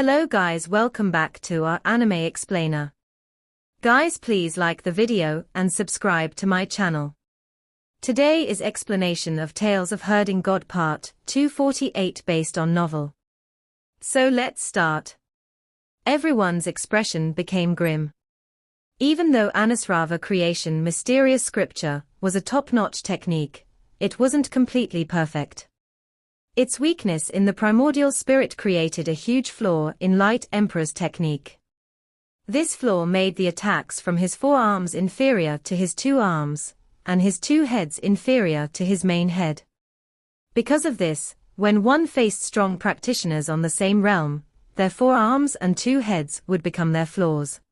Hello guys, welcome back to our anime explainer. Guys, please like the video and subscribe to my channel. Today is explanation of Tales of Herding God Part 248 based on novel. So let's start. Everyone's expression became grim. Even though Ancestor creation mysterious scripture was a top-notch technique, it wasn't completely perfect. Its weakness in the primordial spirit created a huge flaw in Light Emperor's technique. This flaw made the attacks from his 4 arms inferior to his 2 arms, and his 2 heads inferior to his main head. Because of this, when one faced strong practitioners on the same realm, their 4 arms and 2 heads would become their flaws.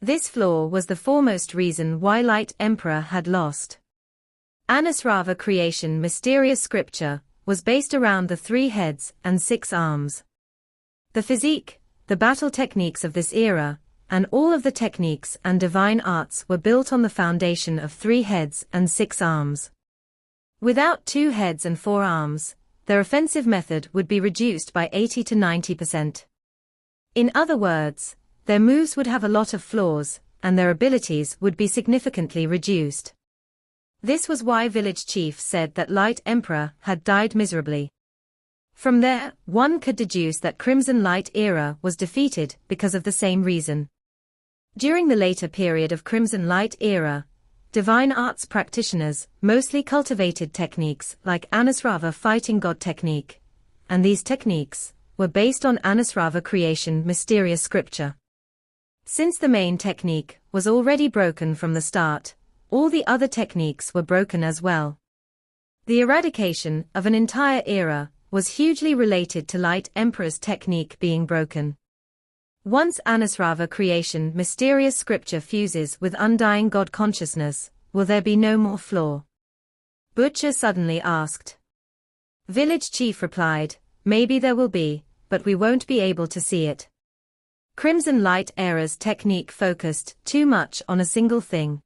This flaw was the foremost reason why Light Emperor had lost. Ancestor creation mysterious scripture was based around the 3 heads and 6 arms. The physique, the battle techniques of this era, and all of the techniques and divine arts were built on the foundation of 3 heads and 6 arms. Without 2 heads and 4 arms, their offensive method would be reduced by 80 to 90%. In other words, their moves would have a lot of flaws, and their abilities would be significantly reduced. This was why village chief said that Light Emperor had died miserably. From there, one could deduce that Crimson Light era was defeated because of the same reason. During the later period of Crimson Light era, divine arts practitioners mostly cultivated techniques like Ancestor fighting god technique, and these techniques were based on Ancestor creation mysterious scripture. Since the main technique was already broken from the start, all the other techniques were broken as well. The eradication of an entire era was hugely related to Light Emperor's technique being broken. Once Ancestor creation mysterious scripture fuses with undying god consciousness, will there be no more flaw? Butcher suddenly asked. Village chief replied, maybe there will be, but we won't be able to see it. Crimson Light era's technique focused too much on a single thing.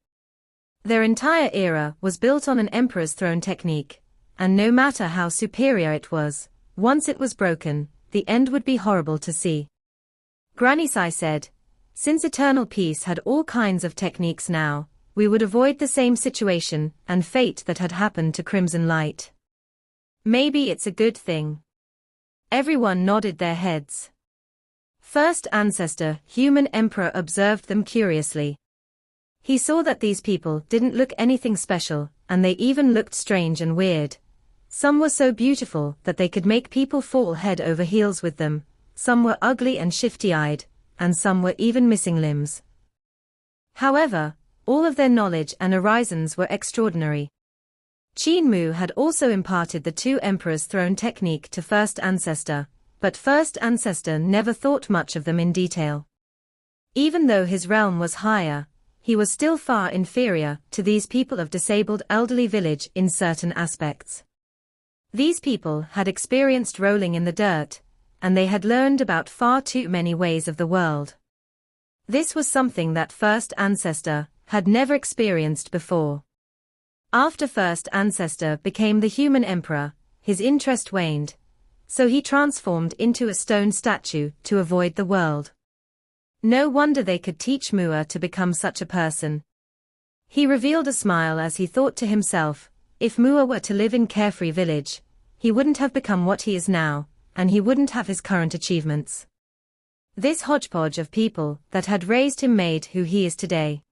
Their entire era was built on an emperor's throne technique, and no matter how superior it was, once it was broken, the end would be horrible to see. Granny Sai said, since Eternal Peace had all kinds of techniques now, we would avoid the same situation and fate that had happened to Crimson Light. Maybe it's a good thing. Everyone nodded their heads. First Ancestor, human emperor, observed them curiously. He saw that these people didn't look anything special, and they even looked strange and weird. Some were so beautiful that they could make people fall head over heels with them, some were ugly and shifty-eyed, and some were even missing limbs. However, all of their knowledge and horizons were extraordinary. Qin Mu had also imparted the 2 Emperor's Throne technique to First Ancestor, but First Ancestor never thought much of them in detail. Even though his realm was higher, he was still far inferior to these people of disabled elderly village in certain aspects. These people had experienced rolling in the dirt, and they had learned about far too many ways of the world. This was something that First Ancestor had never experienced before. After First Ancestor became the human emperor, his interest waned, so he transformed into a stone statue to avoid the world. No wonder they could teach Mu to become such a person. He revealed a smile as he thought to himself, if Mu were to live in Carefree Village, he wouldn't have become what he is now, and he wouldn't have his current achievements. This hodgepodge of people that had raised him made who he is today.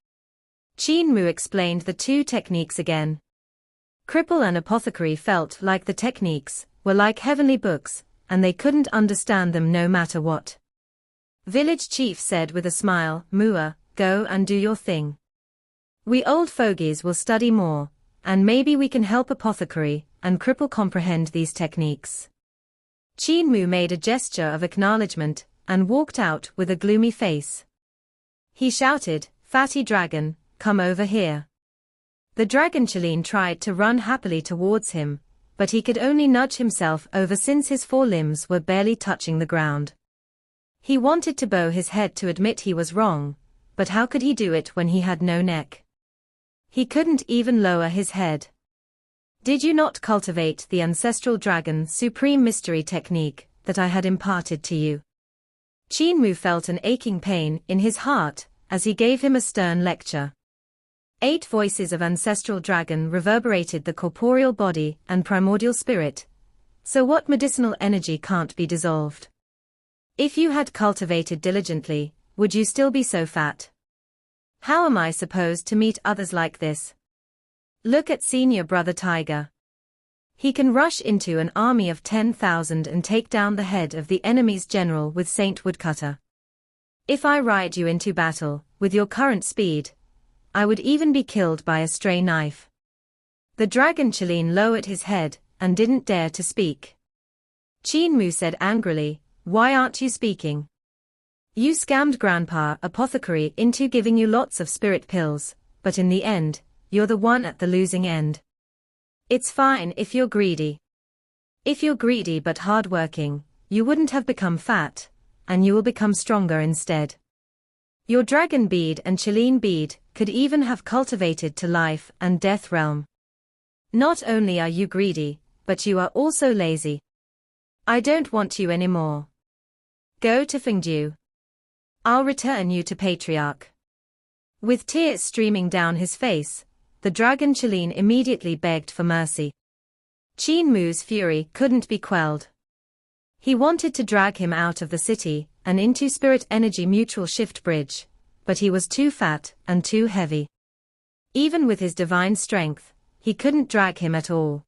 Qin Mu explained the 2 techniques again. Cripple and Apothecary felt like the techniques were like heavenly books, and they couldn't understand them no matter what. Village chief said with a smile, Mua, go and do your thing. We old fogies will study more, and maybe we can help Apothecary and Cripple comprehend these techniques. Qin Mu made a gesture of acknowledgement and walked out with a gloomy face. He shouted, Fatty Dragon, come over here. The dragon Chilean tried to run happily towards him, but he could only nudge himself over since his 4 limbs were barely touching the ground. He wanted to bow his head to admit he was wrong, but how could he do it when he had no neck? He couldn't even lower his head. Did you not cultivate the ancestral dragon supreme mystery technique that I had imparted to you? Qin Mu felt an aching pain in his heart as he gave him a stern lecture. 8 voices of ancestral dragon reverberated the corporeal body and primordial spirit. So what medicinal energy can't be dissolved? If you had cultivated diligently, would you still be so fat? How am I supposed to meet others like this? Look at senior brother Tiger. He can rush into an army of 10,000 and take down the head of the enemy's general with Saint Woodcutter. If I ride you into battle, with your current speed, I would even be killed by a stray knife. The dragon Qin lowered his head and didn't dare to speak. Qin Mu said angrily, "Why aren't you speaking? You scammed Grandpa Apothecary into giving you lots of spirit pills, but in the end, you're the one at the losing end. It's fine if you're greedy. If you're greedy but hardworking, you wouldn't have become fat, and you will become stronger instead. Your dragon bead and Qin bead could even have cultivated to life and death realm. Not only are you greedy, but you are also lazy. I don't want you anymore. Go to Mingdu. I'll return you to Patriarch." With tears streaming down his face, the dragon Qin immediately begged for mercy. Qin Mu's fury couldn't be quelled. He wanted to drag him out of the city and into Spirit Energy Mutual Shift Bridge, but he was too fat and too heavy. Even with his divine strength, he couldn't drag him at all.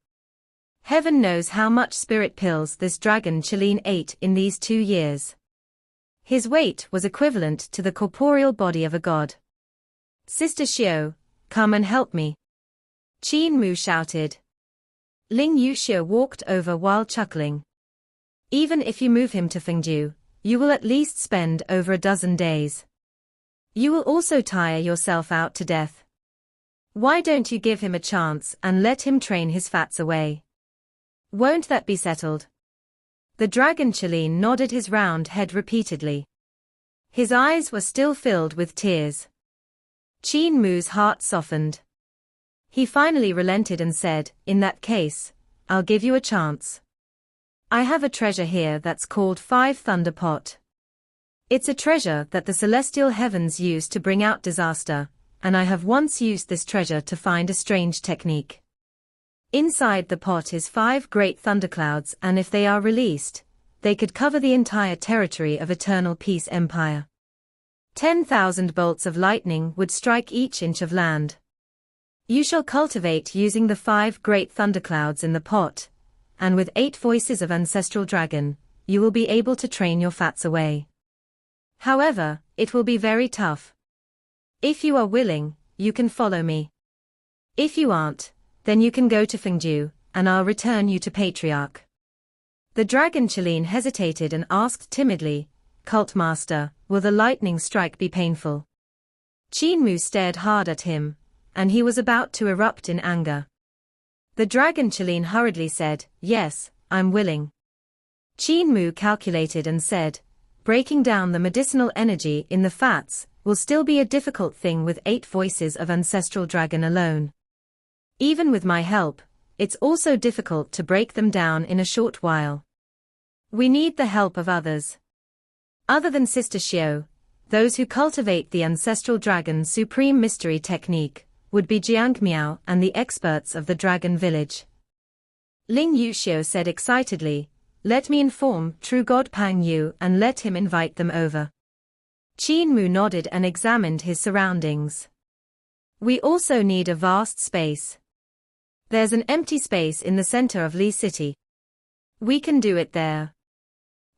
Heaven knows how much spirit pills this dragon Qin ate in these 2 years. His weight was equivalent to the corporeal body of a god. "Sister Xiao, come and help me," Qin Mu shouted. Ling Yushio walked over while chuckling. "Even if you move him to Mingdu, you will at least spend over a dozen days. You will also tire yourself out to death. Why don't you give him a chance and let him train his fats away? Won't that be settled?" The dragon Qin nodded his round head repeatedly. His eyes were still filled with tears. Qin Mu's heart softened. He finally relented and said, "In that case, I'll give you a chance. I have a treasure here that's called 5 Thunder Pot. It's a treasure that the celestial heavens use to bring out disaster, and I have once used this treasure to find a strange technique. Inside the pot is 5 great thunderclouds, and if they are released, they could cover the entire territory of Eternal Peace Empire. 10,000 bolts of lightning would strike each inch of land. You shall cultivate using the 5 great thunderclouds in the pot, and with 8 voices of ancestral dragon, you will be able to train your fats away. However, it will be very tough. If you are willing, you can follow me. If you aren't, then you can go to Mingdu, and I'll return you to Patriarch." The dragon Qin hesitated and asked timidly, "Cult Master, will the lightning strike be painful?" Qin Mu stared hard at him, and he was about to erupt in anger. The dragon Qin hurriedly said, "Yes, I'm willing." Qin Mu calculated and said, "Breaking down the medicinal energy in the fats will still be a difficult thing with 8 voices of ancestral dragon alone. Even with my help, it's also difficult to break them down in a short while. We need the help of others. Other than Sister Xiao, those who cultivate the ancestral dragon's supreme mystery technique would be Jiang Miao and the experts of the dragon village." Ling Yushio said excitedly, "Let me inform True God Pang Yu and let him invite them over." Qin Mu nodded and examined his surroundings. "We also need a vast space. There's an empty space in the center of Li City. We can do it there.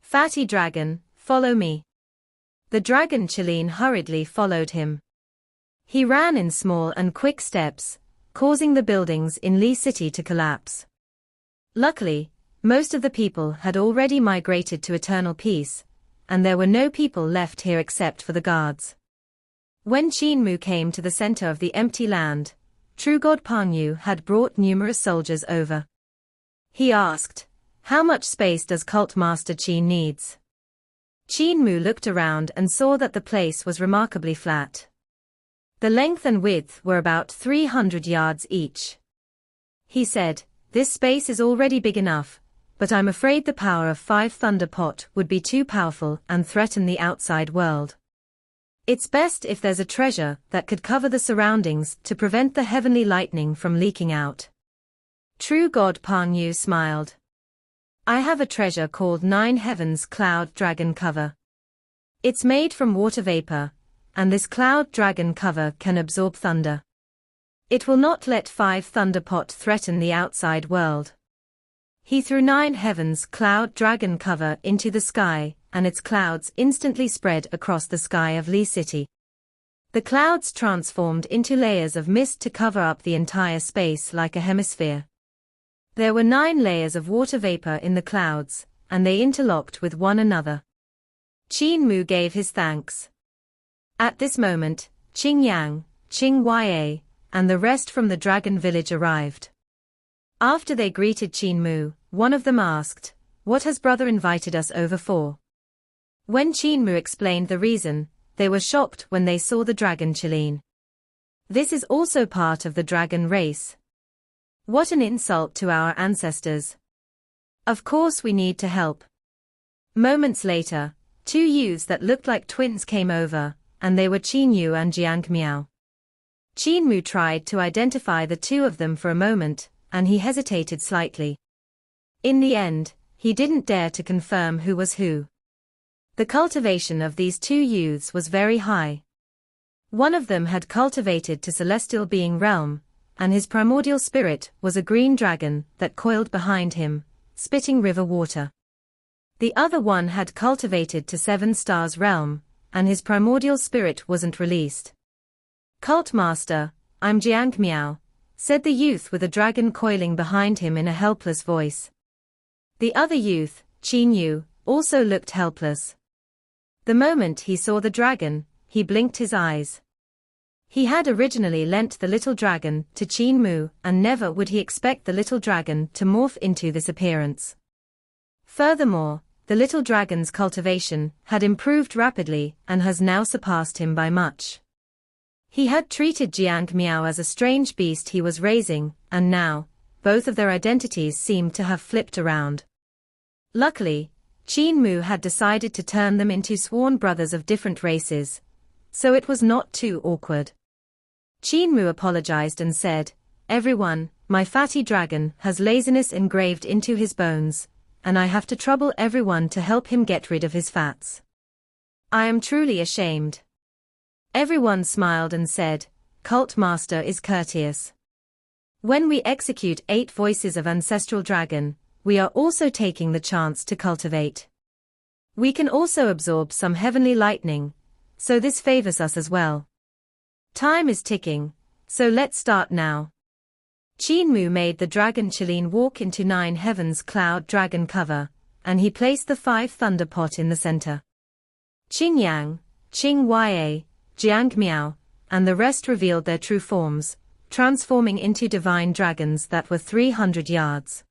Fatty Dragon, follow me." The dragon Qin hurriedly followed him. He ran in small and quick steps, causing the buildings in Li City to collapse. Luckily, most of the people had already migrated to Eternal Peace, and there were no people left here except for the guards. When Qin Mu came to the center of the empty land, True God Pang Yu had brought numerous soldiers over. He asked, "How much space does Cult Master Qin needs?" Qin Mu looked around and saw that the place was remarkably flat. The length and width were about 300 yards each. He said, "This space is already big enough, but I'm afraid the power of 5 Thunder Pot would be too powerful and threaten the outside world. It's best if there's a treasure that could cover the surroundings to prevent the heavenly lightning from leaking out. True God Qin Mu smiled. I have a treasure called 9 Heavens Cloud Dragon Cover. It's made from water vapor, and this cloud dragon cover can absorb thunder. It will not let 5 Thunder Pot threaten the outside world. He threw 9 Heavens Cloud Dragon Cover into the sky, and its clouds instantly spread across the sky of Li City. The clouds transformed into layers of mist to cover up the entire space like a hemisphere. There were 9 layers of water vapor in the clouds, and they interlocked with one another. Qin Mu gave his thanks. At this moment, Qing Yang, Qing Ya, and the rest from the dragon village arrived. After they greeted Qin Mu, one of them asked, "What has brother invited us over for?" When Qin Mu explained the reason, they were shocked when they saw the dragon Qilin. This is also part of the dragon race. What an insult to our ancestors. Of course we need to help. Moments later, 2 youths that looked like twins came over, and they were Qin Mu and Jiang Miao. Qin Mu tried to identify the 2 of them for a moment, and he hesitated slightly. In the end, he didn't dare to confirm who was who. The cultivation of these 2 youths was very high. One of them had cultivated to celestial being realm, and his primordial spirit was a green dragon that coiled behind him, spitting river water. The other one had cultivated to 7 stars realm, and his primordial spirit wasn't released. Cult Master, I'm Jiang Miao, said the youth with a dragon coiling behind him in a helpless voice. The other youth, Qin Yu, also looked helpless. The moment he saw the dragon, he blinked his eyes. He had originally lent the little dragon to Qin Mu, and never would he expect the little dragon to morph into this appearance. Furthermore, the little dragon's cultivation had improved rapidly and has now surpassed him by much. He had treated Jiang Miao as a strange beast he was raising, and now, both of their identities seemed to have flipped around. Luckily, Qin Mu had decided to turn them into sworn brothers of different races, so it was not too awkward. Qin Mu apologized and said, "Everyone, my fatty dragon has laziness engraved into his bones, and I have to trouble everyone to help him get rid of his fats. I am truly ashamed." Everyone smiled and said, "Cult Master is courteous. When we execute 8 voices of Ancestral Dragon, we are also taking the chance to cultivate. We can also absorb some heavenly lightning, so this favors us as well. Time is ticking, so let's start now." Qin Mu made the dragon Qilin walk into 9 Heavens Cloud Dragon Cover, and he placed the 5 Thunder Pot in the center. Qing Yang, Qing Ya, Jiang Miao, and the rest revealed their true forms, transforming into divine dragons that were 300 yards.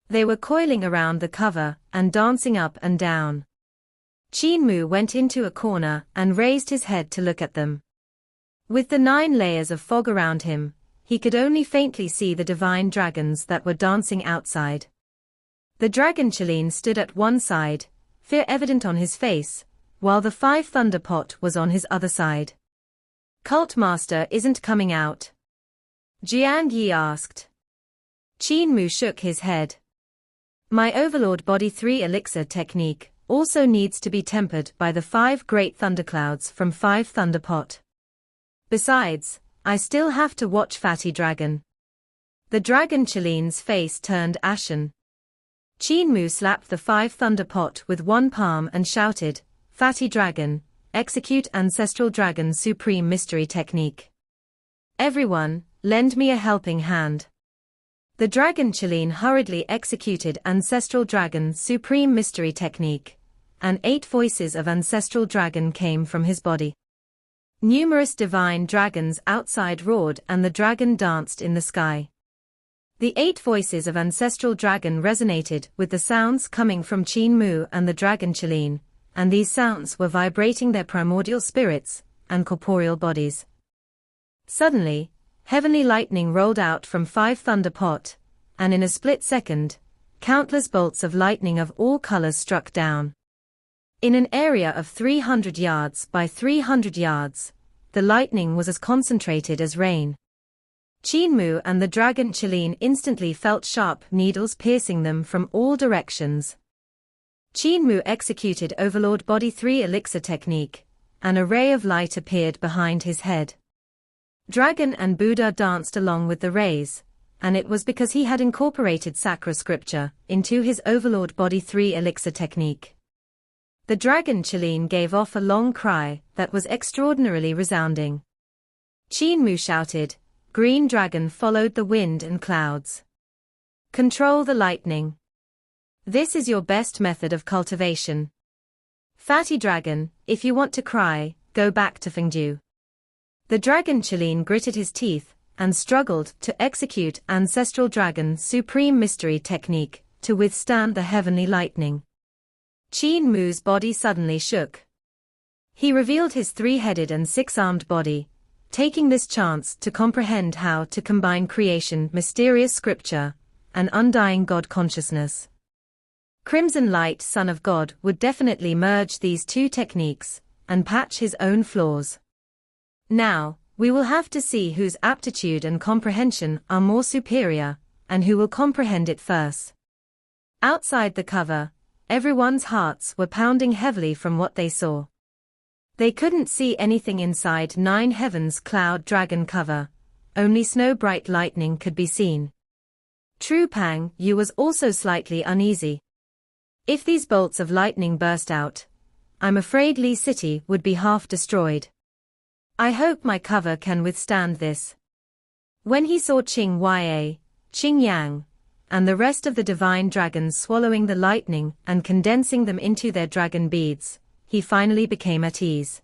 They were coiling around the cover and dancing up and down. Qin Mu went into a corner and raised his head to look at them. With the 9 layers of fog around him, he could only faintly see the divine dragons that were dancing outside. The dragon Qilin stood at one side, fear evident on his face, while the 5 Thunder Pot was on his other side. "Cult Master isn't coming out?" Jiang Yi asked. Qin Mu shook his head. "My Overlord Body 3 elixir technique also needs to be tempered by the 5 great thunderclouds from 5 Thunder Pot. Besides, I still have to watch Fatty Dragon." The dragon Qilin's face turned ashen. Qin Mu slapped the 5 Thunder Pot with one palm and shouted, "Fatty Dragon, execute Ancestral Dragon Supreme Mystery Technique. Everyone, lend me a helping hand." The dragon Qilin hurriedly executed Ancestral Dragon Supreme Mystery Technique, and 8 voices of Ancestral Dragon came from his body. Numerous divine dragons outside roared and the dragon danced in the sky. The 8 voices of Ancestral Dragon resonated with the sounds coming from Qin Mu and the dragon Qilin, and these sounds were vibrating their primordial spirits and corporeal bodies. Suddenly, heavenly lightning rolled out from 5 Thunder Pot, and in a split second, countless bolts of lightning of all colors struck down. In an area of 300 yards by 300 yards, the lightning was as concentrated as rain. Qin Mu and the dragon Qin instantly felt sharp needles piercing them from all directions. Qin Mu executed Overlord Body 3 elixir technique. An array of light appeared behind his head. Dragon and Buddha danced along with the rays, and it was because he had incorporated sacred scripture into his Overlord Body 3 elixir technique. The dragon Qin gave off a long cry that was extraordinarily resounding. Qin Mu shouted, "Green dragon followed the wind and clouds. Control the lightning. This is your best method of cultivation. Fatty dragon, if you want to cry, go back to Mingdu." The dragon Qin gritted his teeth and struggled to execute Ancestral Dragon Supreme Mystery Technique to withstand the heavenly lightning. Qin Mu's body suddenly shook. He revealed his three-headed and six-armed body, taking this chance to comprehend how to combine creation, mysterious scripture, and undying God consciousness. Crimson Light, Son of God, would definitely merge these two techniques and patch his own flaws. Now, we will have to see whose aptitude and comprehension are more superior, and who will comprehend it first. Outside the cover, everyone's hearts were pounding heavily from what they saw. They couldn't see anything inside Nine Heavens Cloud Dragon cover, only snow-bright lightning could be seen. True Pang Yu was also slightly uneasy. If these bolts of lightning burst out, I'm afraid Li City would be half destroyed. I hope my cover can withstand this. When he saw Qing Ya, Qing Yang, and the rest of the divine dragons swallowing the lightning and condensing them into their dragon beads, he finally became at ease.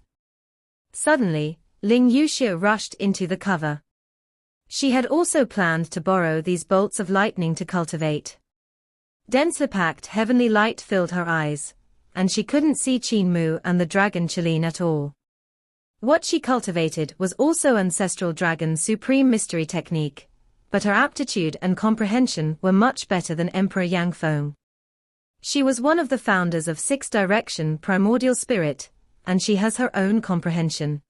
Suddenly, Ling Yushio rushed into the cover. She had also planned to borrow these bolts of lightning to cultivate. Densely packed heavenly light filled her eyes, and she couldn't see Qin Mu and the dragon Qin at all. What she cultivated was also Ancestral Dragon Supreme Mystery Technique, but her aptitude and comprehension were much better than Emperor Yang Feng. She was one of the founders of Six Direction Primordial Spirit, and she has her own comprehension.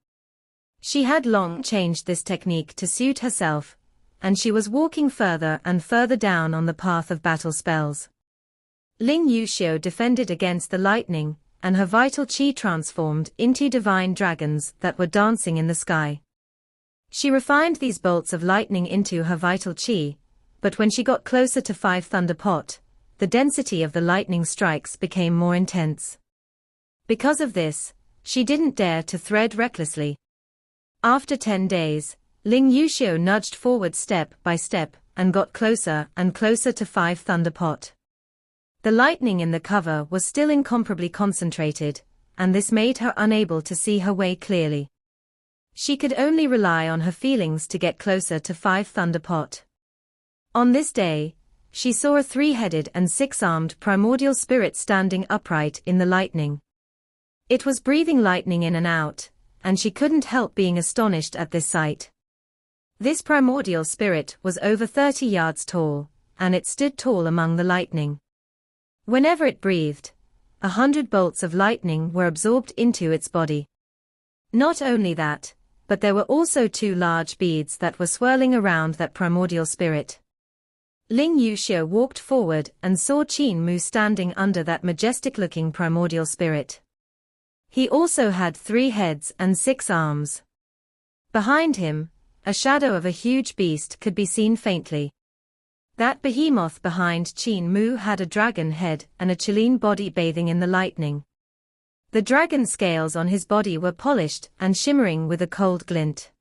She had long changed this technique to suit herself, and she was walking further and further down on the path of battle spells. Ling Yushio defended against the lightning, and her vital qi transformed into divine dragons that were dancing in the sky. She refined these bolts of lightning into her vital qi, but when she got closer to 5 Thunder Pot, the density of the lightning strikes became more intense. Because of this, she didn't dare to thread recklessly. After 10 days, Ling Yushio nudged forward step by step and got closer and closer to 5 Thunder Pot. The lightning in the cover was still incomparably concentrated, and this made her unable to see her way clearly. She could only rely on her feelings to get closer to 5 Thunder Pot. On this day, she saw a 3-headed and 6-armed primordial spirit standing upright in the lightning. It was breathing lightning in and out, and she couldn't help being astonished at this sight. This primordial spirit was over 30 yards tall, and it stood tall among the lightning. Whenever it breathed, 100 bolts of lightning were absorbed into its body. Not only that, but there were also 2 large beads that were swirling around that primordial spirit. Ling Yushio walked forward and saw Qin Mu standing under that majestic-looking primordial spirit. He also had 3 heads and 6 arms. Behind him, a shadow of a huge beast could be seen faintly. That behemoth behind Qin Mu had a dragon head and a Qin body bathing in the lightning. The dragon scales on his body were polished and shimmering with a cold glint.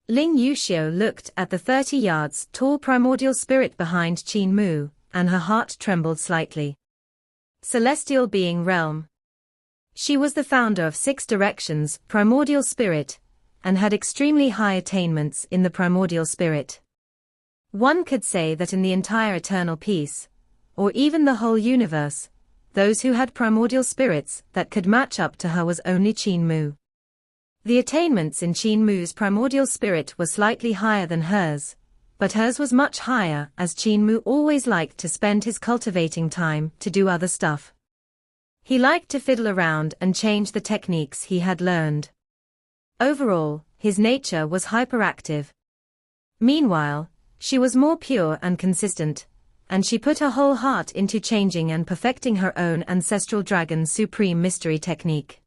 Ling Yushio looked at the 30 yards tall primordial spirit behind Qin Mu, and her heart trembled slightly. Celestial Being Realm. She was the founder of 6 Directions Primordial Spirit, and had extremely high attainments in the primordial spirit. One could say that in the entire eternal peace, or even the whole universe, those who had primordial spirits that could match up to her was only Qin Mu. The attainments in Qin Mu's primordial spirit were slightly higher than hers, but hers was much higher as Qin Mu always liked to spend his cultivating time to do other stuff. He liked to fiddle around and change the techniques he had learned. Overall, his nature was hyperactive. Meanwhile, she was more pure and consistent, and she put her whole heart into changing and perfecting her own ancestral dragon's supreme mystery technique.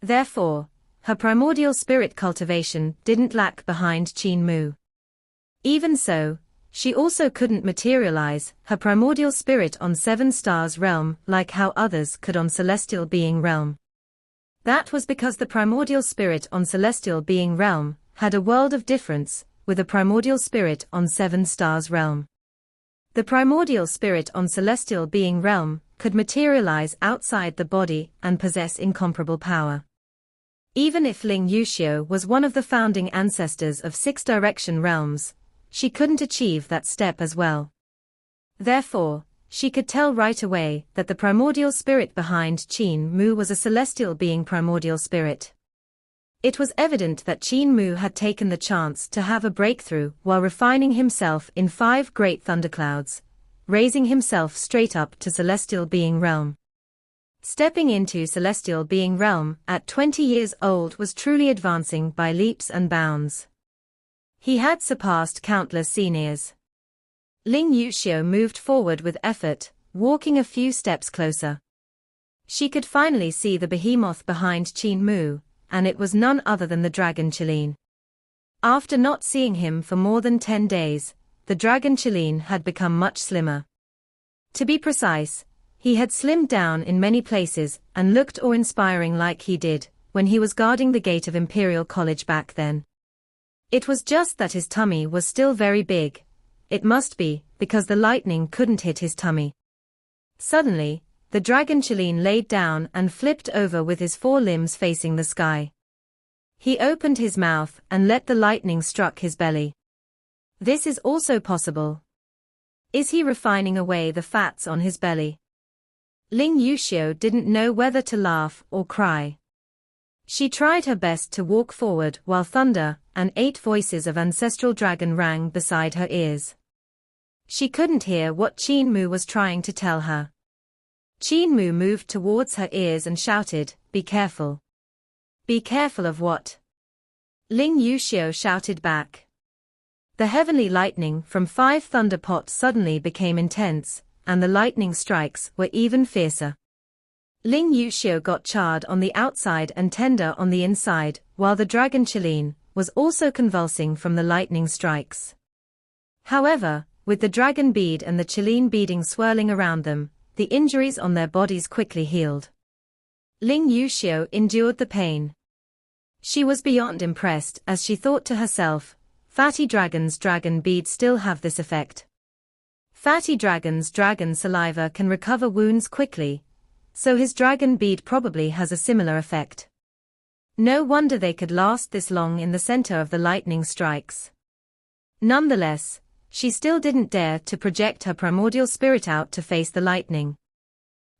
Therefore, her primordial spirit cultivation didn't lag behind Qin Mu. Even so, she also couldn't materialize her primordial spirit on Seven Stars realm like how others could on Celestial Being realm. That was because the primordial spirit on Celestial Being realm had a world of difference with a primordial spirit on Seven Stars realm. The primordial spirit on Celestial Being realm could materialize outside the body and possess incomparable power. Even if Ling Yushio was one of the founding ancestors of Six Direction realms, she couldn't achieve that step as well. Therefore, she could tell right away that the primordial spirit behind Qin Mu was a celestial being primordial spirit. It was evident that Qin Mu had taken the chance to have a breakthrough while refining himself in 5 great thunderclouds, raising himself straight up to celestial being realm. Stepping into celestial being realm at 20 years old was truly advancing by leaps and bounds. He had surpassed countless seniors. Ling Yushio moved forward with effort, walking a few steps closer. She could finally see the behemoth behind Qin Mu, and it was none other than the dragon Qin. After not seeing him for more than 10 days, the dragon Qin had become much slimmer. To be precise, he had slimmed down in many places and looked awe-inspiring like he did when he was guarding the gate of Imperial College back then. It was just that his tummy was still very big. It must be, because the lightning couldn't hit his tummy. Suddenly, the dragon Qin laid down and flipped over with his 4 limbs facing the sky. He opened his mouth and let the lightning struck his belly. This is also possible. Is he refining away the fats on his belly? Ling Yushio didn't know whether to laugh or cry. She tried her best to walk forward while thunder and 8 voices of ancestral dragon rang beside her ears. She couldn't hear what Qin Mu was trying to tell her. Qin Mu moved towards her ears and shouted, "Be careful." "Be careful of what?" Ling Yushio shouted back. The heavenly lightning from 5 thunder pots suddenly became intense, and the lightning strikes were even fiercer. Ling Yushio got charred on the outside and tender on the inside, while the dragon Qin was also convulsing from the lightning strikes. However, with the dragon bead and the Qin beading swirling around them, the injuries on their bodies quickly healed. Ling Yushio endured the pain. She was beyond impressed as she thought to herself, fatty dragons' dragon beads still have this effect. Fatty dragons' dragon saliva can recover wounds quickly, so his dragon bead probably has a similar effect. No wonder they could last this long in the center of the lightning strikes. Nonetheless, she still didn't dare to project her primordial spirit out to face the lightning.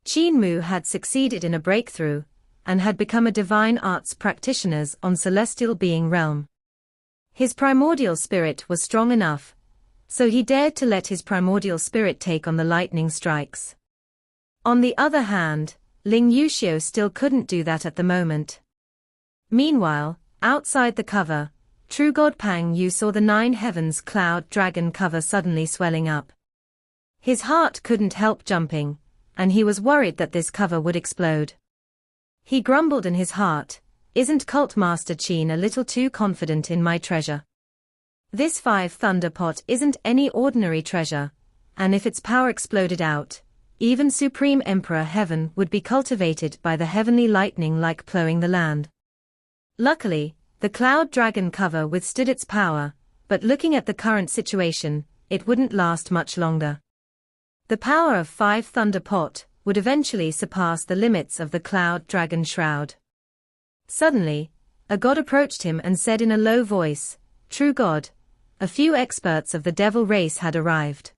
Qin Mu had succeeded in a breakthrough, and had become a divine arts practitioner on Celestial Being realm. His primordial spirit was strong enough, so he dared to let his primordial spirit take on the lightning strikes. On the other hand, Ling Yushio still couldn't do that at the moment. Meanwhile, outside the cover, True God Pang Yu saw the 9 heavens cloud dragon cover suddenly swelling up. His heart couldn't help jumping, and he was worried that this cover would explode. He grumbled in his heart, "Isn't Cult Master Qin a little too confident in my treasure? This 5 thunder pot isn't any ordinary treasure, and if its power exploded out, even Supreme Emperor Heaven would be cultivated by the heavenly lightning like plowing the land." Luckily, the cloud dragon cover withstood its power, but looking at the current situation, it wouldn't last much longer. The power of 5 thunder pot would eventually surpass the limits of the cloud dragon shroud. Suddenly, a god approached him and said in a low voice, "True God, a few experts of the devil race had arrived.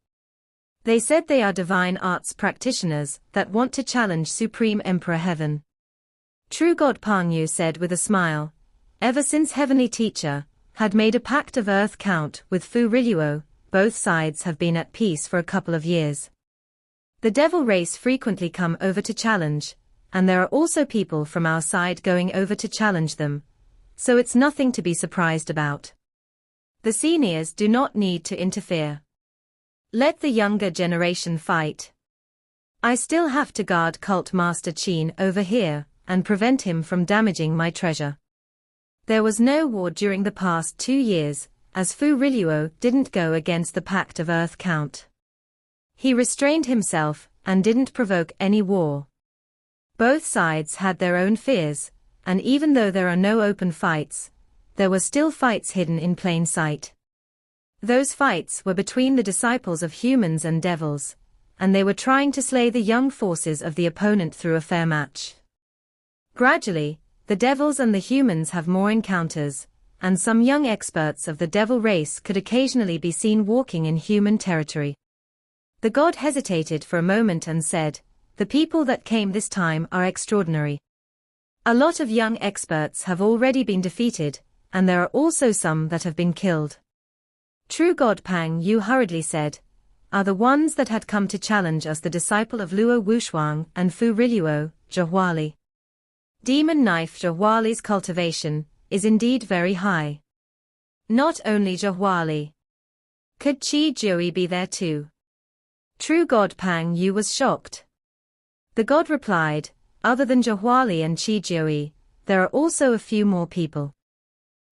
They said they are divine arts practitioners that want to challenge Supreme Emperor Heaven." True God Pang Yu said with a smile, "Ever since Heavenly Teacher had made a pact of earth count with Fu Riluo. Both sides have been at peace for a couple of years. The devil race frequently come over to challenge, and there are also people from our side going over to challenge them, so it's nothing to be surprised about. The seniors do not need to interfere. Let the younger generation fight. I still have to guard Cult Master Qin over here, and prevent him from damaging my treasure. There was no war during the past 2 years, as Fu Riluo didn't go against the Pact of Earth Count. He restrained himself, and didn't provoke any war. Both sides had their own fears, and even though there are no open fights, there were still fights hidden in plain sight. Those fights were between the disciples of humans and devils, and they were trying to slay the young forces of the opponent through a fair match. Gradually, the devils and the humans have more encounters, and some young experts of the devil race could occasionally be seen walking in human territory. The god hesitated for a moment and said, "The people that came this time are extraordinary. A lot of young experts have already been defeated, and there are also some that have been killed." True God Pang Yu hurriedly said, "Are the ones that had come to challenge us the disciple of Luo Wushuang and Fu Riluo, Zhehuali?" Demon Knife Zhehuali's cultivation is indeed very high. Not only Zhehuali. Could Qi Jui be there too? True God Pang Yu was shocked. The god replied, "Other than Zhehuali and Qi Jui, there are also a few more people.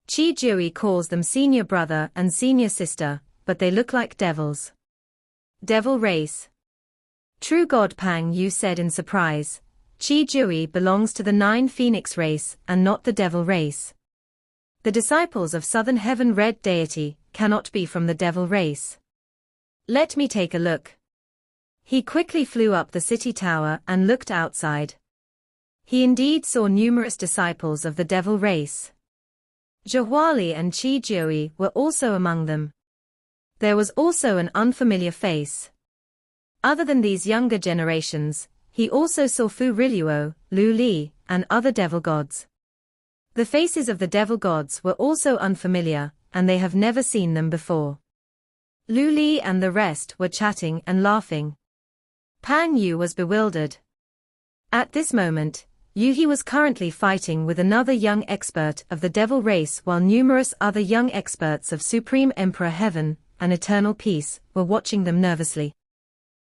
Qi Jui calls them senior brother and senior sister, but they look like devils." Devil race. True God Pang Yu said in surprise, "Qi Jui belongs to the 9 Phoenix race and not the devil race. The disciples of Southern Heaven Red Deity cannot be from the devil race. Let me take a look." He quickly flew up the city tower and looked outside. He indeed saw numerous disciples of the devil race. Zhehuali and Qi Jui were also among them. There was also an unfamiliar face. Other than these younger generations, he also saw Fu Riluo, Lu Li, and other devil gods. The faces of the devil gods were also unfamiliar, and they have never seen them before. Lu Li and the rest were chatting and laughing. Pang Yu was bewildered. At this moment, Yuhi was currently fighting with another young expert of the devil race while numerous other young experts of Supreme Emperor Heaven and Eternal Peace were watching them nervously.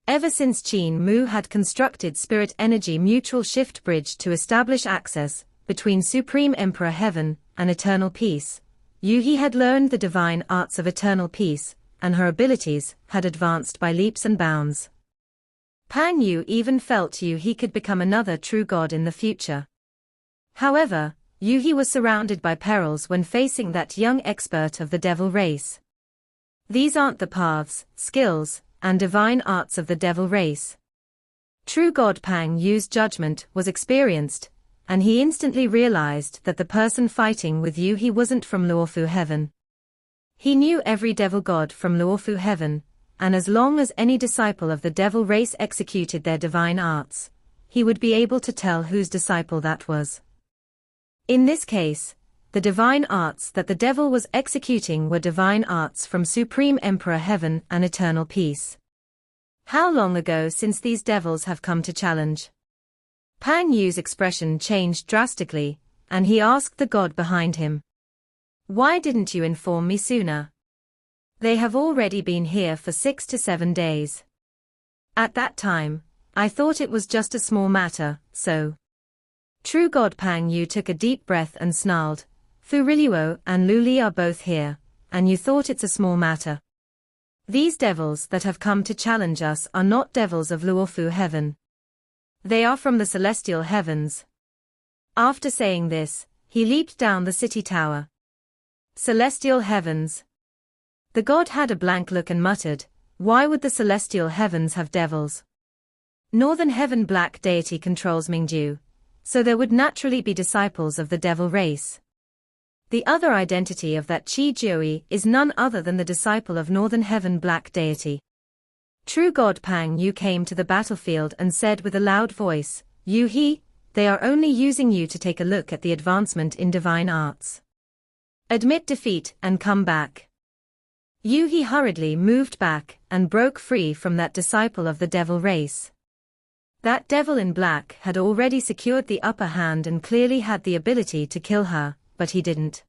Ever since Qin Mu had constructed Spirit Energy Mutual Shift Bridge to establish access between Supreme Emperor Heaven and Eternal Peace, Yuhi had learned the divine arts of Eternal Peace, and her abilities had advanced by leaps and bounds. Pang Yu even felt Yuhi could become another true god in the future. However, Yuhi was surrounded by perils when facing that young expert of the devil race. These aren't the paths, skills, and divine arts of the devil race. True God Pang Yu's judgment was experienced, and he instantly realized that the person fighting with Yuhi wasn't from Luofu Heaven. He knew every devil god from Luofu Heaven, and as long as any disciple of the devil race executed their divine arts, he would be able to tell whose disciple that was. In this case, the divine arts that the devil was executing were divine arts from Supreme Emperor Heaven and Eternal Peace. How long ago since these devils have come to challenge? Pang Yu's expression changed drastically, and he asked the god behind him, "Why didn't you inform me sooner? They have already been here for 6 to 7 days. At that time, I thought it was just a small matter, so." True God Pang Yu took a deep breath and snarled, "Fu Riluo and Lu Li are both here, and you thought it's a small matter. These devils that have come to challenge us are not devils of Luofu Heaven. They are from the celestial heavens." After saying this, he leaped down the city tower. Celestial heavens. The god had a blank look and muttered, "Why would the celestial heavens have devils? Northern Heaven Black Deity controls Mingdu, so there would naturally be disciples of the devil race. The other identity of that Qi Jui is none other than the disciple of Northern Heaven Black Deity." True God Pang Yu came to the battlefield and said with a loud voice, "Yuhi, they are only using you to take a look at the advancement in divine arts. Admit defeat and come back. He hurriedly moved back and broke free from that disciple of the devil race. That devil in black had already secured the upper hand and clearly had the ability to kill her, but he didn't.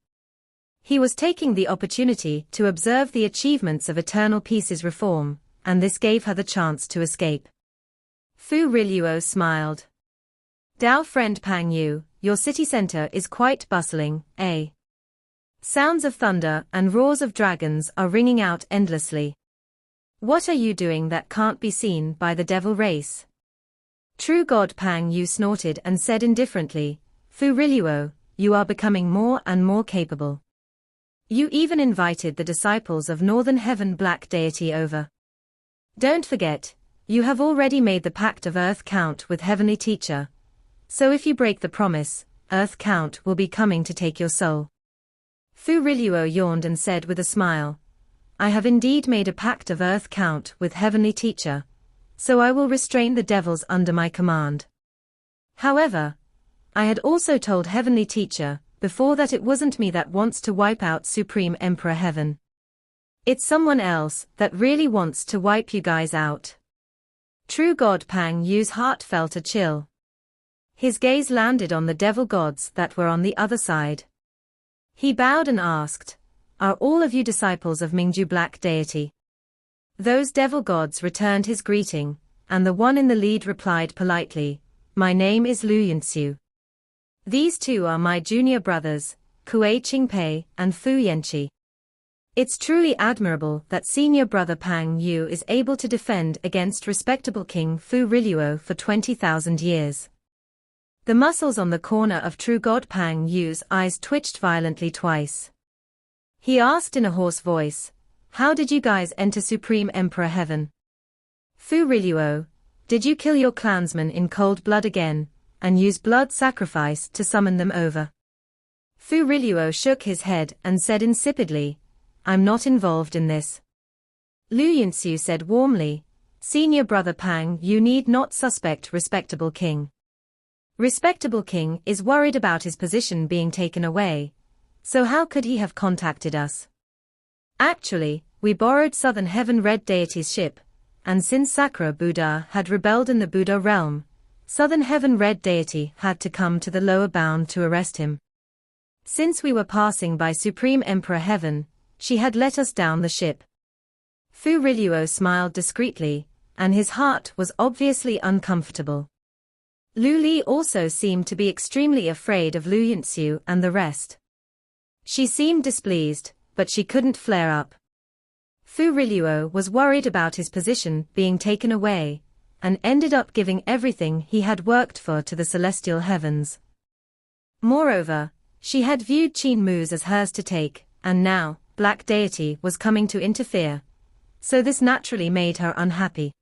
He was taking the opportunity to observe the achievements of Eternal Peace's reform, and this gave her the chance to escape. Fu Riluo smiled. Dao friend Pang Yu, your city center is quite bustling, eh? Sounds of thunder and roars of dragons are ringing out endlessly. What are you doing that can't be seen by the devil race? True God Pang Yu snorted and said indifferently, Fu Riluo, you are becoming more and more capable. You even invited the disciples of Northern Heaven Black Deity over. Don't forget, you have already made the Pact of Earth Count with Heavenly Teacher. So if you break the promise, Earth Count will be coming to take your soul. Fu Riluo yawned and said with a smile, I have indeed made a Pact of Earth Count with Heavenly Teacher, so I will restrain the devils under my command. However, I had also told Heavenly Teacher before that it wasn't me that wants to wipe out Supreme Emperor Heaven. It's someone else that really wants to wipe you guys out. True God Pang Yu's heart felt a chill. His gaze landed on the devil gods that were on the other side. He bowed and asked, Are all of you disciples of Mingdu Black Deity? Those devil gods returned his greeting, and the one in the lead replied politely, My name is Lu Yunshu. These two are my junior brothers, Kue Qingpei and Fu Yanqi. It's truly admirable that senior brother Pang Yu is able to defend against respectable King Fu Riluo for 20,000 years. The muscles on the corner of True God Pang Yu's eyes twitched violently twice. He asked in a hoarse voice, How did you guys enter Supreme Emperor Heaven? Fu Riluo, did you kill your clansmen in cold blood again, and use blood sacrifice to summon them over? Fu Riluo shook his head and said insipidly, I'm not involved in this. Lu Yinsu said warmly, Senior brother Pang, you need not suspect respectable king. Respectable king is worried about his position being taken away, so how could he have contacted us? Actually, we borrowed Southern Heaven Red Deity's ship, and since Sakura Buddha had rebelled in the Buddha realm, Southern Heaven Red Deity had to come to the lower bound to arrest him. Since we were passing by Supreme Emperor Heaven, she had let us down the ship. Fu Riluo smiled discreetly, and his heart was obviously uncomfortable. Lu Li also seemed to be extremely afraid of Lu Yinsu and the rest. She seemed displeased, but she couldn't flare up. Fu Riluo was worried about his position being taken away, and ended up giving everything he had worked for to the celestial heavens. Moreover, she had viewed Qin Mu's as hers to take, and now, Black Deity was coming to interfere. So this naturally made her unhappy.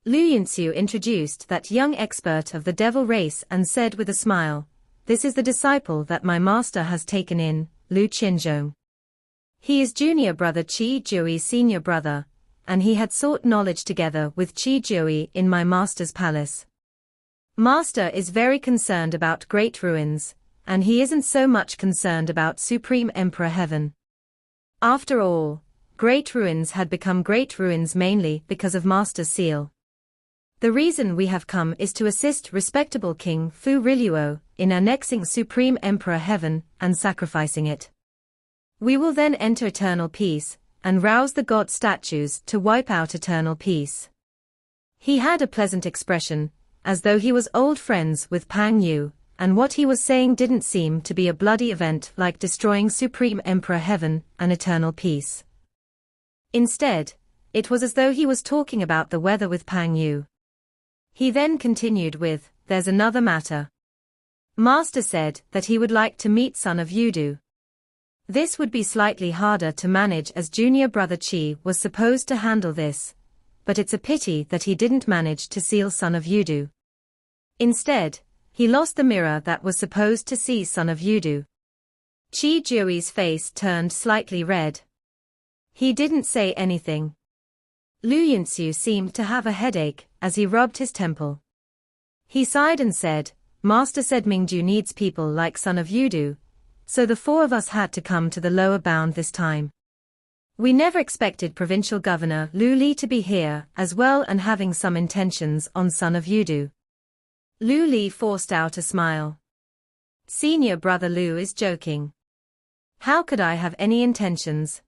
Lu Yinsu introduced that young expert of the devil race and said with a smile, This is the disciple that my master has taken in, Lu Qinzhong. He is junior brother Qi Jiui's senior brother, and he had sought knowledge together with Qi Jiui in my master's palace. Master is very concerned about great ruins, and he isn't so much concerned about Supreme Emperor Heaven. After all, great ruins had become great ruins mainly because of Master's seal. The reason we have come is to assist respectable King Fu Riluo in annexing Supreme Emperor Heaven and sacrificing it. We will then enter eternal peace, and rouse the god statues to wipe out eternal peace. He had a pleasant expression, as though he was old friends with Pang Yu, and what he was saying didn't seem to be a bloody event like destroying Supreme Emperor Heaven and eternal peace. Instead, it was as though he was talking about the weather with Pang Yu. He then continued with, There's another matter. Master said that he would like to meet Son of Yudu. This would be slightly harder to manage as junior brother Qi was supposed to handle this, but it's a pity that he didn't manage to seal Son of Yudu. Instead, he lost the mirror that was supposed to see Son of Yudu. Qi Jiui's face turned slightly red. He didn't say anything. Lu Yinsu seemed to have a headache as he rubbed his temple. He sighed and said, Master said Mingdu needs people like Son of Yudu, so the four of us had to come to the lower bound this time. We never expected Provincial Governor Lu Li to be here as well and having some intentions on Son of Yudu. Lu Li forced out a smile. Senior brother Lu is joking. How could I have any intentions?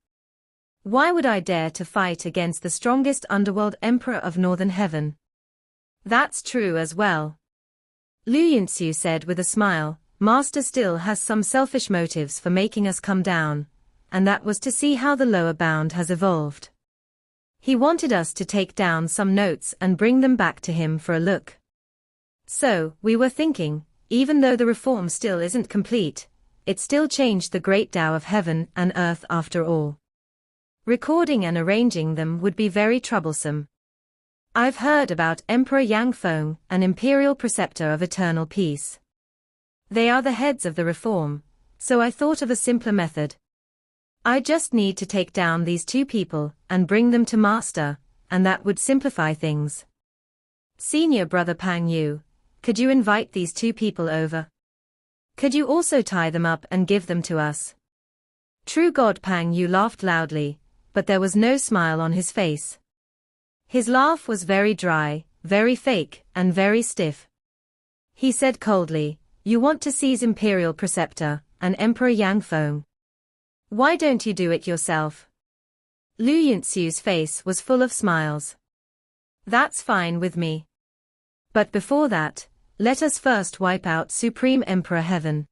Why would I dare to fight against the strongest underworld emperor of Northern Heaven? That's true as well. Lu Yunshu said with a smile, Master still has some selfish motives for making us come down, and that was to see how the lower bound has evolved. He wanted us to take down some notes and bring them back to him for a look. So, we were thinking, even though the reform still isn't complete, it still changed the great Tao of heaven and earth after all. Recording and arranging them would be very troublesome. I've heard about Emperor Yang Feng, an imperial preceptor of eternal peace. They are the heads of the reform, so I thought of a simpler method. I just need to take down these two people and bring them to Master, and that would simplify things. Senior brother Pang Yu, could you invite these two people over? Could you also tie them up and give them to us? True God Pang Yu laughed loudly, but there was no smile on his face. His laugh was very dry, very fake, and very stiff. He said coldly, You want to seize Imperial Preceptor, and Emperor Yang Feng. Why don't you do it yourself? Lu Yunshu's face was full of smiles. That's fine with me. But before that, let us first wipe out Supreme Emperor Heaven.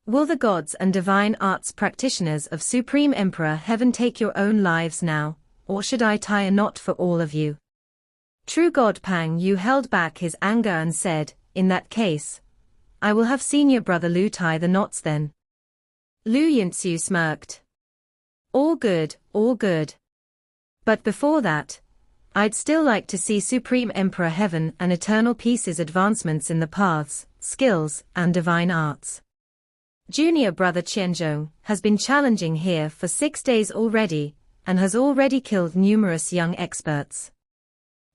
Will the gods and divine arts practitioners of Supreme Emperor Heaven take your own lives now, or should I tie a knot for all of you? True God Pang Yu held back his anger and said, In that case, I will have senior brother Lu tie the knots then. Lu Yunshu smirked. All good, all good. But before that, I'd still like to see Supreme Emperor Heaven and Eternal Peace's advancements in the paths, skills, and divine arts. Junior brother Qianzhong has been challenging here for 6 days already, and has already killed numerous young experts.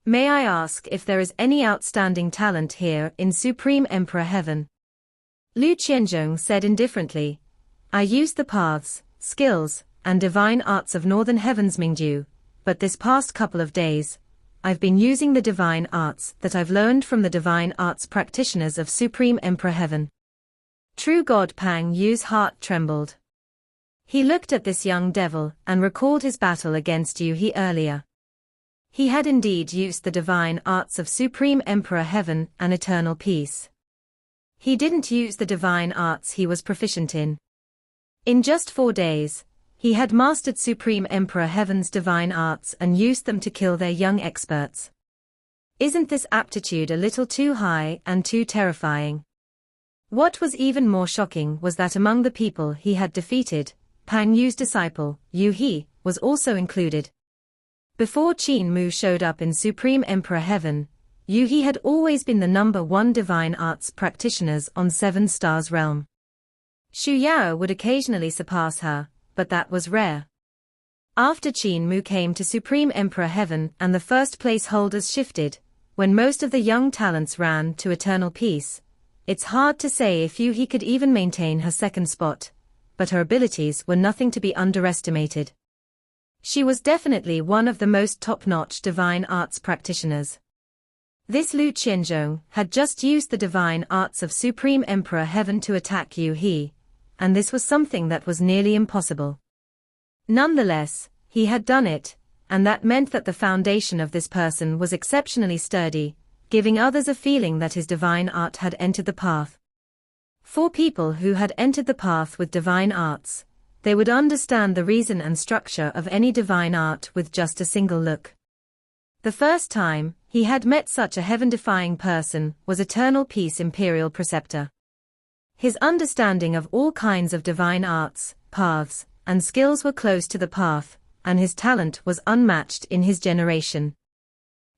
May I ask if there is any outstanding talent here in Supreme Emperor Heaven? Lu Qianzhong said indifferently, I used the paths, skills, and divine arts of Northern Heaven's Mingdu, but this past couple of days, I've been using the divine arts that I've learned from the divine arts practitioners of Supreme Emperor Heaven. True God Pang Yu's heart trembled. He looked at this young devil and recalled his battle against Yu He earlier. He had indeed used the divine arts of Supreme Emperor Heaven and Eternal Peace. He didn't use the divine arts he was proficient in. In just 4 days, he had mastered Supreme Emperor Heaven's divine arts and used them to kill their young experts. Isn't this aptitude a little too high and too terrifying? What was even more shocking was that among the people he had defeated, Pang Yu's disciple, Yu He, was also included. Before Qin Mu showed up in Supreme Emperor Heaven, Yu He had always been the #1 divine arts practitioners on 7 Stars Realm. Xu Yao would occasionally surpass her, but that was rare. After Qin Mu came to Supreme Emperor Heaven and the first place holders shifted, when most of the young talents ran to Eternal Peace, it's hard to say if Yu He could even maintain her second spot, but her abilities were nothing to be underestimated. She was definitely one of the most top-notch divine arts practitioners. This Lu Qianzhong had just used the divine arts of Supreme Emperor Heaven to attack Yu He, and this was something that was nearly impossible. Nonetheless, he had done it, and that meant that the foundation of this person was exceptionally sturdy, giving others a feeling that his divine art had entered the path. For people who had entered the path with divine arts, they would understand the reason and structure of any divine art with just a single look. The first time he had met such a heaven-defying person was Eternal Peace Imperial Preceptor. His understanding of all kinds of divine arts, paths, and skills were close to the path, and his talent was unmatched in his generation.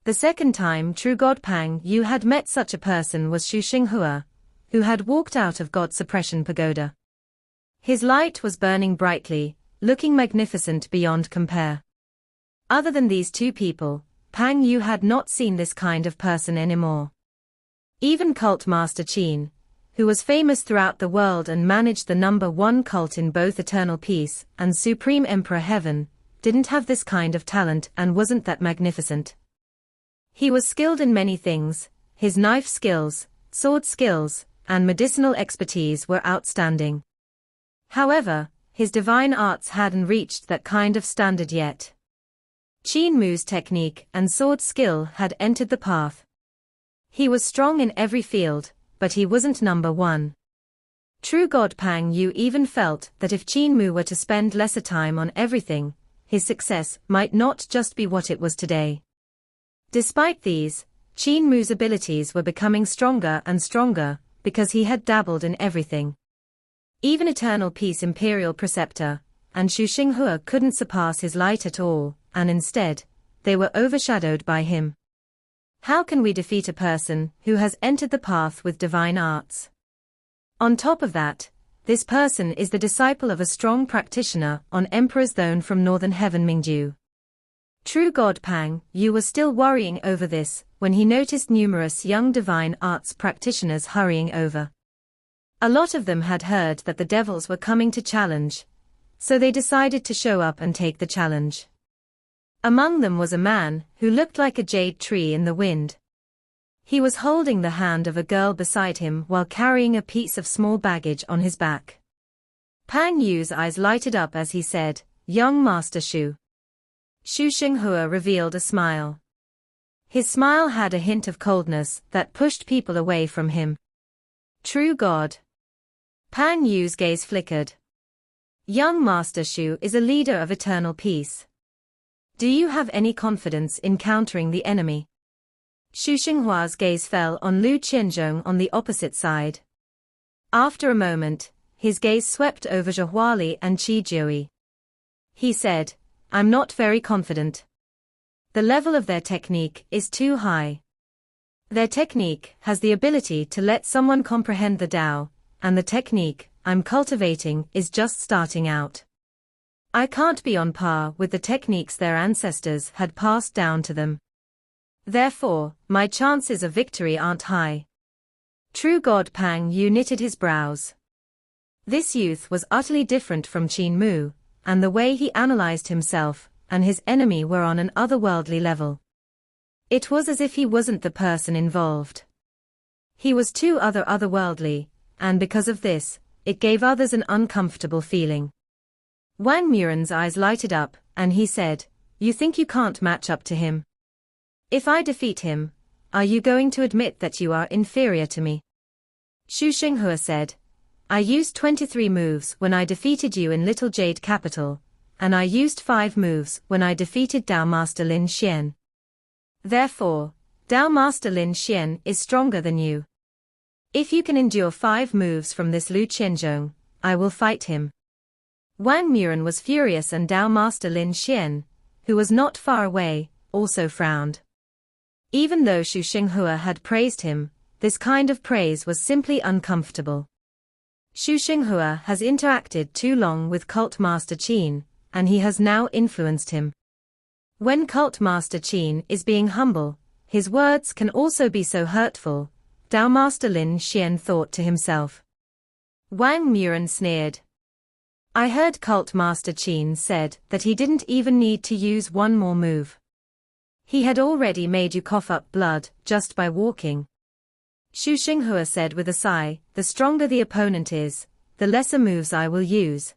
The second time True God Pang Yu had met such a person was Xu Xinghua, who had walked out of God Suppression Pagoda. His light was burning brightly, looking magnificent beyond compare. Other than these two people, Pang Yu had not seen this kind of person anymore. Even Cult Master Qin, who was famous throughout the world and managed the #1 cult in both Eternal Peace and Supreme Emperor Heaven, didn't have this kind of talent and wasn't that magnificent. He was skilled in many things. His knife skills, sword skills, and medicinal expertise were outstanding. However, his divine arts hadn't reached that kind of standard yet. Qin Mu's technique and sword skill had entered the path. He was strong in every field, but he wasn't #1. True God Pang Yu even felt that if Qin Mu were to spend lesser time on everything, his success might not just be what it was today. Despite these, Qin Mu's abilities were becoming stronger and stronger, because he had dabbled in everything. Even Eternal Peace Imperial Preceptor and Shu Xinghua couldn't surpass his light at all, and instead, they were overshadowed by him. How can we defeat a person who has entered the path with divine arts? On top of that, this person is the disciple of a strong practitioner on Emperor's throne from Northern Heaven Mingdu. True God Pang Yu was still worrying over this when he noticed numerous young divine arts practitioners hurrying over. A lot of them had heard that the devils were coming to challenge, so they decided to show up and take the challenge. Among them was a man who looked like a jade tree in the wind. He was holding the hand of a girl beside him while carrying a piece of small baggage on his back. Pang Yu's eyes lighted up as he said, "Young Master Shu." Shu Xinghua revealed a smile. His smile had a hint of coldness that pushed people away from him. True God. Pang Yu's gaze flickered. Young Master Shu is a leader of Eternal Peace. Do you have any confidence in countering the enemy? Shu Xinghua's gaze fell on Lu Qianzhong on the opposite side. After a moment, his gaze swept over Zhehuali and Qi Jiui. He said, "I'm not very confident. The level of their technique is too high. Their technique has the ability to let someone comprehend the Tao, and the technique I'm cultivating is just starting out. I can't be on par with the techniques their ancestors had passed down to them. Therefore, my chances of victory aren't high." True God Pang Yu knitted his brows. This youth was utterly different from Qin Mu, and the way he analyzed himself and his enemy were on an otherworldly level. It was as if he wasn't the person involved. He was too otherworldly, and because of this, it gave others an uncomfortable feeling. Wang Muren's eyes lighted up, and he said, "You think you can't match up to him? If I defeat him, are you going to admit that you are inferior to me?" Shu Xinghua said, "I used 23 moves when I defeated you in Little Jade Capital, and I used 5 moves when I defeated Tao Master Lin Xian. Therefore, Tao Master Lin Xian is stronger than you. If you can endure 5 moves from this Lu Qianzhong, I will fight him." Wang Muren was furious, and Tao Master Lin Xian, who was not far away, also frowned. Even though Shu Xinghua had praised him, this kind of praise was simply uncomfortable. Shu Xinghua has interacted too long with Cult Master Qin, and he has now influenced him. When Cult Master Qin is being humble, his words can also be so hurtful, Tao Master Lin Xian thought to himself. Wang Muren sneered. "I heard Cult Master Qin said that he didn't even need to use one more move. He had already made you cough up blood just by walking." Shu Xinghua said with a sigh, "The stronger the opponent is, the lesser moves I will use.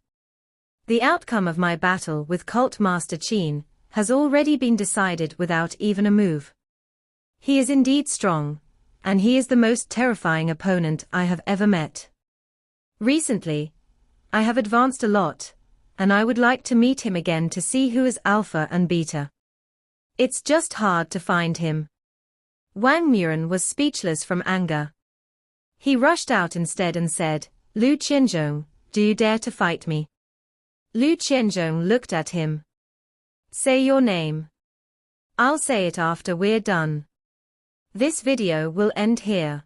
The outcome of my battle with Cult Master Qin has already been decided without even a move. He is indeed strong, and he is the most terrifying opponent I have ever met. Recently, I have advanced a lot, and I would like to meet him again to see who is alpha and beta. It's just hard to find him." Wang Muren was speechless from anger. He rushed out instead and said, "Lu Qianzhong, do you dare to fight me?" Lu Qianzhong looked at him. "Say your name. I'll say it after we're done." This video will end here.